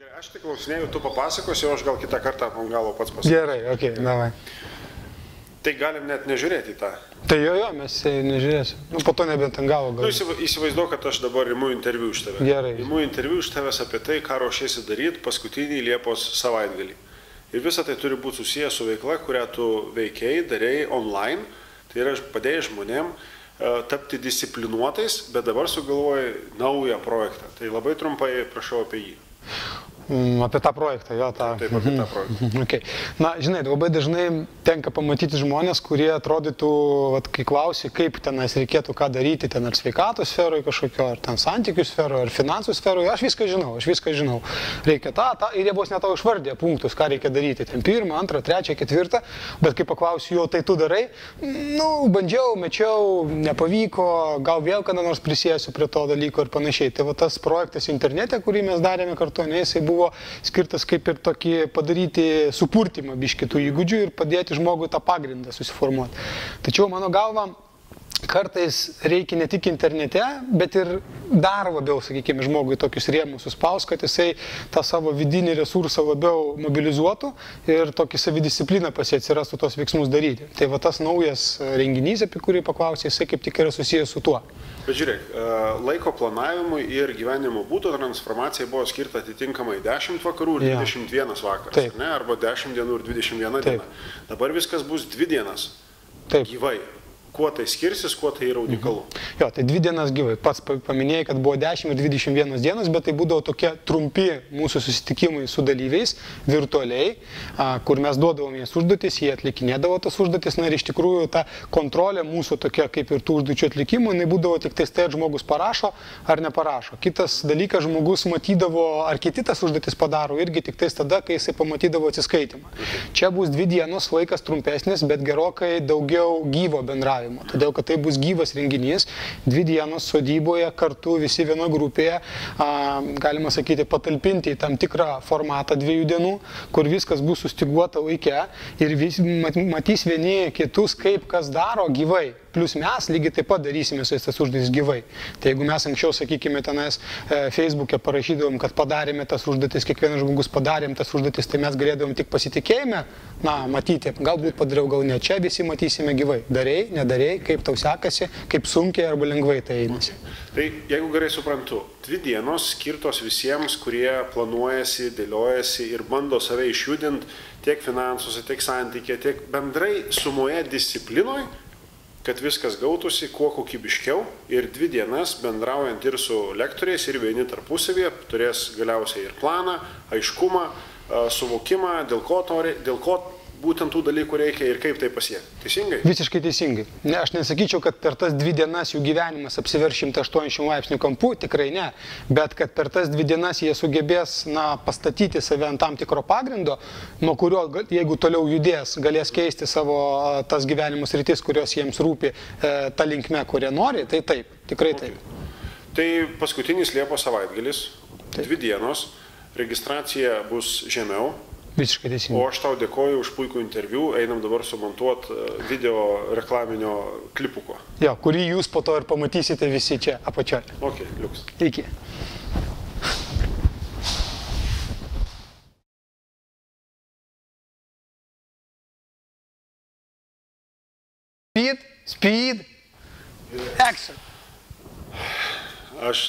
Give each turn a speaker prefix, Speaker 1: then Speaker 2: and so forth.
Speaker 1: Aš tik klausinėjau, tu papasakosi, o aš gal kitą kartą ant galo pats pasakysiu.
Speaker 2: Gerai, okei, davai.
Speaker 1: Tai galim net nežiūrėti į tą.
Speaker 2: Tai jo, mes nežiūrėsim. Nu, po to nebent ant galo gal.
Speaker 1: Įsivaizduoju, kad aš dabar imu interviu iš tavęs.
Speaker 2: Gerai.
Speaker 1: Imu interviu iš tavęs apie tai, ką ruošiesi daryti paskutinį Liepos savaitgalį. Ir visa tai turi būti susijęs su veikla, kurią tu veikiai, darėjai online. Tai yra padėjai žmonėm tapti disciplinuotais, bet dabar sugalvoji naują projektą. Tai labai trumpai prašau apie jį.
Speaker 2: Apie tą projektą, jo, tą.
Speaker 1: Taip, apie tą projektą.
Speaker 2: Okay. Na, žinai, labai dažnai tenka pamatyti žmonės, kurie atrodytų, vat, kai klausi, kaip tenais reikėtų ką daryti, ten ar sveikatos sferoje kažkokio, ar ten santykių sferoje, ar finansų sferoje, aš viską žinau. Reikia tą, ir jie bus net tau išvardė punktus, ką reikia daryti. Ten 1, 2, 3, 4, bet kai paklausiu jo, tai tu darai, nu, bandžiau, mečiau, nepavyko, gal vėl kada nors prisėsiu prie to dalyko ir panašiai. Tai va tas projektas internete, kurį mes darėme kartu, jisai buvo skirtas kaip ir tokį padaryti supurtimą biškitų įgūdžių ir padėti žmogui tą pagrindą susiformuoti. Tačiau mano galva, kartais reikia ne tik internete, bet ir dar labiau, sakykime, žmogui tokius rėmus suspaus, kad jisai tą savo vidinį resursą labiau mobilizuotų ir tokį savidiscipliną pas jį atsirastų tos veiksmus daryti. Tai va tas naujas renginys, apie kurį paklausė, jisai kaip tik yra susijęs su tuo.
Speaker 1: Bet žiūrėk, laiko planavimui ir gyvenimo būdo transformacijai buvo skirta atitinkamai 10 vakarų ir 21 vakaras, ne? Arba 10 dienų ir 21 diena. Dabar viskas bus 2 dienas gyvai. Kuo tai skirsis, kuo tai yra unikalu?
Speaker 2: Jo, tai 2 dienas gyvai. Pats paminėjai, kad buvo 10 ir 21 dienas, bet tai būdavo tokie trumpi mūsų susitikimai su dalyviais, virtualiai, kur mes duodavom jas užduotis, jie atlikinėdavo tas užduotis, na ir iš tikrųjų ta kontrolė mūsų tokia kaip ir tų užduočių atlikimų, jinai būdavo tik tais tai, ar žmogus parašo ar neparašo. Kitas dalykas, žmogus matydavo, ar kiti tas užduotis padaro, irgi tik tais tada, kai jisai pamatydavo atsiskaitimą. Čia bus 2 dienos, laikas trumpesnis, bet gerokai daugiau gyvo bendravimo. Todėl, kad tai bus gyvas renginys, 2 dienos sodyboje, kartu visi vienoje grupėje, galima sakyti, patalpinti į tam tikrą formatą 2 dienų, kur viskas bus sustiguota laike ir matys vieni kitus, kaip kas daro gyvai. Plus mes lygiai taip pat darysime su tas užduotis gyvai. Tai jeigu mes anksčiau, sakykime, tenais Facebook'e parašydavom, kad padarėme tas užduotis, kiekvienas žmogus padarėm tas užduotis, tai mes galėdavom tik pasitikėjime, na, matyti, galbūt padariau, gal ne, čia visi matysime gyvai. Darei, nedarei, kaip tau sekasi, kaip sunkiai arba lengvai tai einasi.
Speaker 1: Tai jeigu gerai suprantu, 2 dienos skirtos visiems, kurie planuojasi, dėliojasi ir bando save išjudinti tiek finansuose, tiek santykė, tiek bendrai sumoje disciplinoje, kad viskas gautųsi kuo kokybiškiau ir 2 dienas bendraujant ir su lektoriais ir vieni tarpusavėje turės galiausiai ir planą, aiškumą, suvokimą, dėl ko būtent tų dalykų reikia ir kaip tai pasiekti. Teisingai?
Speaker 2: Visiškai teisingai. Ne, aš nesakyčiau, kad per tas 2 dienas jų gyvenimas apsivers 180 laipsnių kampu, tikrai ne, bet kad per tas 2 dienas jie sugebės, na, pastatyti save ant tam tikro pagrindo, nuo kurio, jeigu toliau judės, galės keisti savo tas gyvenimo sritis, kurios jiems rūpi ta linkme, kurie nori, tai taip, tikrai taip.
Speaker 1: Tai paskutinis Liepos savaitgalis, 2 dienos, registracija bus žemiau.
Speaker 2: Visiškai teisingai.
Speaker 1: O aš tau dėkoju už puikų interviu, einam dabar sumontuoti video reklaminio klipuko.
Speaker 2: Jo, kurį jūs po to ir pamatysite visi čia apačioje.
Speaker 1: Ok, liuks.
Speaker 2: Iki. Speed, action.
Speaker 1: Aš...